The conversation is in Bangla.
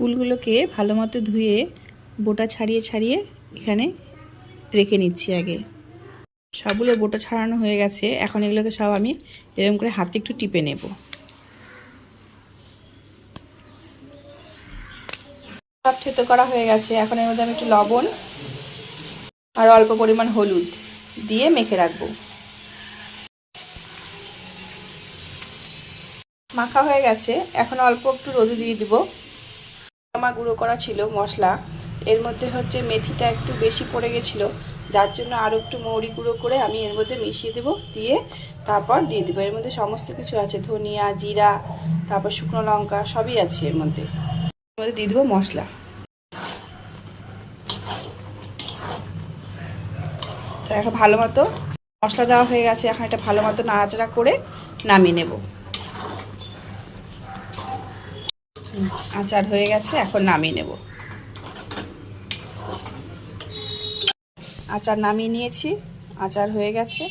কুলগুলোকে ভালো মতো ধুয়ে বোটা ছাড়িয়ে ছাড়িয়ে এখানে রেখে নিচ্ছি। আগে সবগুলো বোটা ছাড়ানো হয়ে গেছে। এখন এগুলোকে সব আমি এরকম করে হাতে একটু টিপে নেব। সব থেতো করা হয়ে গেছে। এখন এর মধ্যে আমি একটু লবণ আর অল্প পরিমাণ হলুদ দিয়ে মেখে রাখবো। মাখা হয়ে গেছে। এখন অল্প একটু রোদে দিয়ে দিব। আমার গুঁড়ো করা ছিল মশলা, এর মধ্যে হচ্ছে মেথিটা একটু বেশি পড়ে গেছিলো, যার জন্য আরও একটু মৌরি গুঁড়ো করে আমি এর মধ্যে মিশিয়ে দেবো। দিয়ে তারপর দিয়ে দেবো। এর মধ্যে সমস্ত কিছু আছে, ধনিয়া, জিরা, তারপর শুকনো লঙ্কা সবই আছে এর মধ্যে। দিয়ে দেবো মশলা। তো এখন ভালো মতো মশলা দেওয়া হয়ে গেছে। এখন এটা ভালো মতো নাড়াচাড়া করে নামিয়ে নেব। আচার হয়ে গেছে, এখন নামিয়ে নেব। আচার নামিয়ে নিয়েছি, আচার হয়ে গেছে।